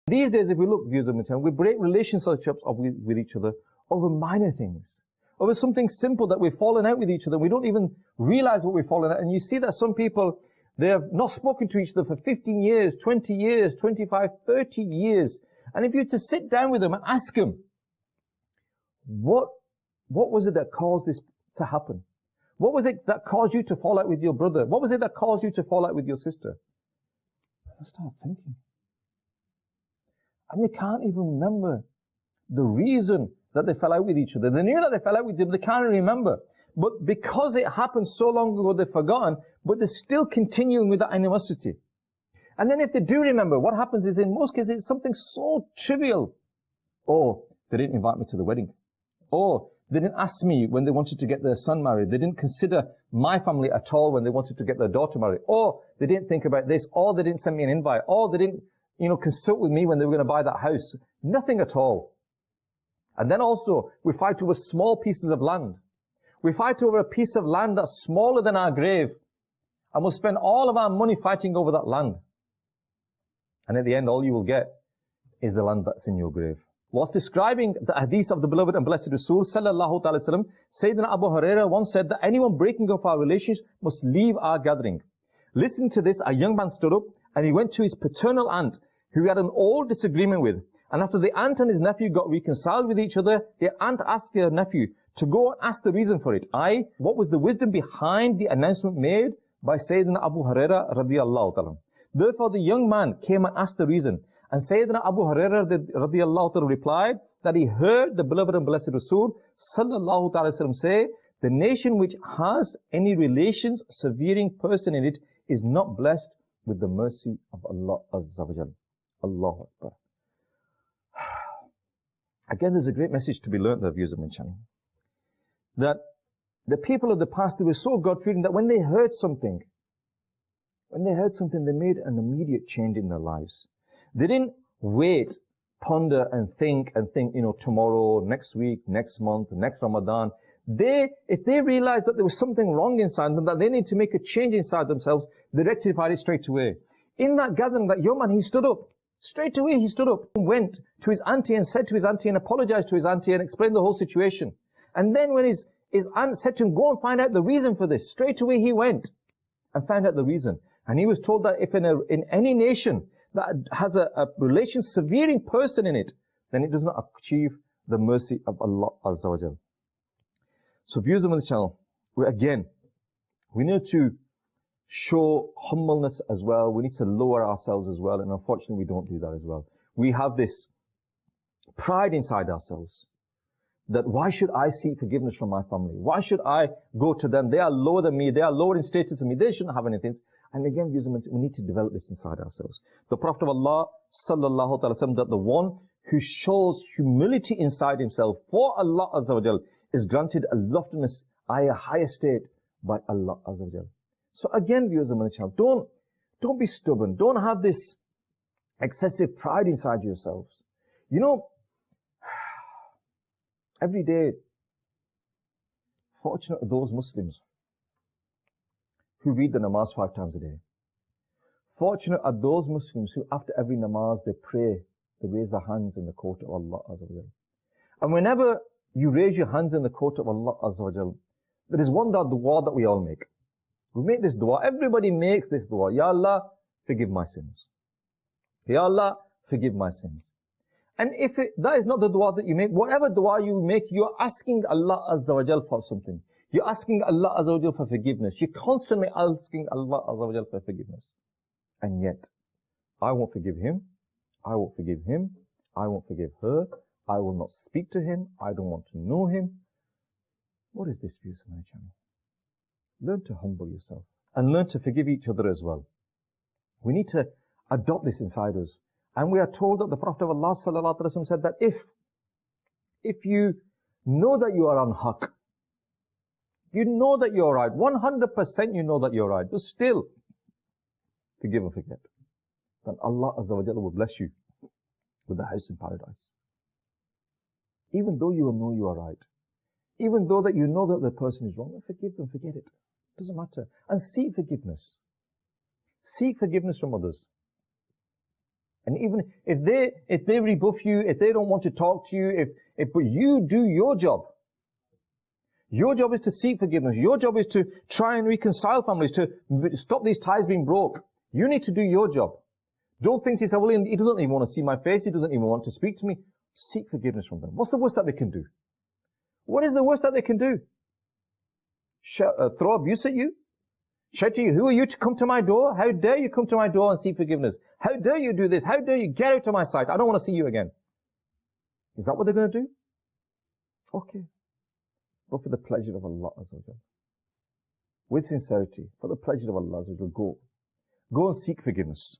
These days, if we look, views of material, we break relationships with each other over minor things, over something simple that we've fallen out with each other. We don't even realize what we've fallen out. And you see that some people, they have not spoken to each other for 15 years, 20 years, 25, 30 years. And if you were to sit down with them and ask them, what was it that caused this to happen? What was it that caused you to fall out with your brother? What was it that caused you to fall out with your sister? They'll start thinking. And they can't even remember the reason that they fell out with each other. They knew that they fell out with them, they can't remember. But because it happened so long ago, they've forgotten, but they're still continuing with that animosity. And then if they do remember, what happens is, in most cases, it's something so trivial. Oh, they didn't invite me to the wedding. Oh, they didn't ask me when they wanted to get their son married. They didn't consider my family at all when they wanted to get their daughter married. Or they didn't think about this. Or they didn't send me an invite. Or they didn't, consult with me when they were going to buy that house. Nothing at all. And then also, we fight over small pieces of land. We fight over a piece of land that's smaller than our grave. And we'll spend all of our money fighting over that land. And at the end, all you will get is the land that's in your grave. Whilst describing the hadith of the beloved and blessed Rasul, sallallahu alaihi wasallam, Sayyidina Abu Hurairah once said that anyone breaking off our relations must leave our gathering. Listening to this, a young man stood up and he went to his paternal aunt, who he had an old disagreement with. And after the aunt and his nephew got reconciled with each other, the aunt asked her nephew to go and ask the reason for it. What was the wisdom behind the announcement made by Sayyidina Abu Hurairah radiyallahu ta'ala? Therefore, the young man came and asked the reason. And Sayyidina Abu Hurairah radiyallahu ta'ala replied that he heard the beloved and blessed Rasul sallallahu ta'ala sallam say, the nation which has any relations severing person in it is not blessed with the mercy of Allah Azza wa Jal. Allahu Akbar. Again, there's a great message to be learned there, viewers of my channel. That the people of the past, they were so God-fearing that when they heard something, they made an immediate change in their lives. They didn't wait, ponder and think, tomorrow, next week, next month, next Ramadan. If they realized that there was something wrong inside them, that they need to make a change inside themselves, they rectified it straight away. In that gathering, that young man, he stood up. Straight away, he stood up and went to his auntie and said to his auntie and apologized to his auntie and explained the whole situation. And then when his aunt said to him, go and find out the reason for this, straight away he went and found out the reason. And he was told that if in any nation that has a relation severing person in it, then it does not achieve the mercy of Allah Azza wa Jal. So viewers of this channel, we need to show humbleness as well. We need to lower ourselves as well. And unfortunately, we don't do that as well. We have this pride inside ourselves that why should I seek forgiveness from my family? Why should I go to them? They are lower than me. They are lower in status than me. They shouldn't have anything. And again, we need to develop this inside ourselves. The Prophet of Allah, sallallahu alaihi wasallam, that the one who shows humility inside himself for Allah Azza wa Jal is granted a loftiness, a higher state by Allah Azza wa Jal. So again, viewers of my channel, don't be stubborn. Don't have this excessive pride inside yourselves. Every day, fortunate are those Muslims who read the namaz 5 times a day. Fortunate are those Muslims who after every namaz they pray, they raise their hands in the court of Allah Azza wa Jal. And whenever you raise your hands in the court of Allah Azza wa Jal, there is one dua that we all make. We make this dua. Everybody makes this dua. Ya Allah, forgive my sins. Ya Allah, forgive my sins. And if that is not the dua that you make, whatever dua you make, you're asking Allah Azza wa Jal for something. You're asking Allah Azza wa Jal for forgiveness. You're constantly asking Allah Azza wa Jal for forgiveness. And yet, I won't forgive him. I won't forgive him. I won't forgive her. I will not speak to him. I don't want to know him. What is this, views on my channel? Learn to humble yourself and learn to forgive each other as well. We need to adopt this inside us. And we are told that the Prophet of Allah sallallahu alaihi wasallam said that if you know that you are on haqq, you know that you're right, 100% you know that you're right, but still forgive and forget, then Allah Azza wa Jalla will bless you with a house in paradise. Even though you know you are right, even though that you know that the person is wrong, forgive them, forget it. Doesn't matter. And seek forgiveness. Seek forgiveness from others. And even if they rebuff you, if they don't want to talk to you, but you do your job. Your job is to seek forgiveness. Your job is to try and reconcile families, to stop these ties being broke. You need to do your job. Don't think to yourself, well, he doesn't even want to see my face. He doesn't even want to speak to me. Seek forgiveness from them. What's the worst that they can do? What is the worst that they can do? Throw abuse at you? Shout to you, who are you to come to my door? How dare you come to my door and seek forgiveness? How dare you do this? How dare you get out of my sight? I don't want to see you again. Is that what they're going to do? Okay. But for the pleasure of Allah Azza wa Jalla. With sincerity, for the pleasure of Allah Azza wa Jalla, go. Go and seek forgiveness.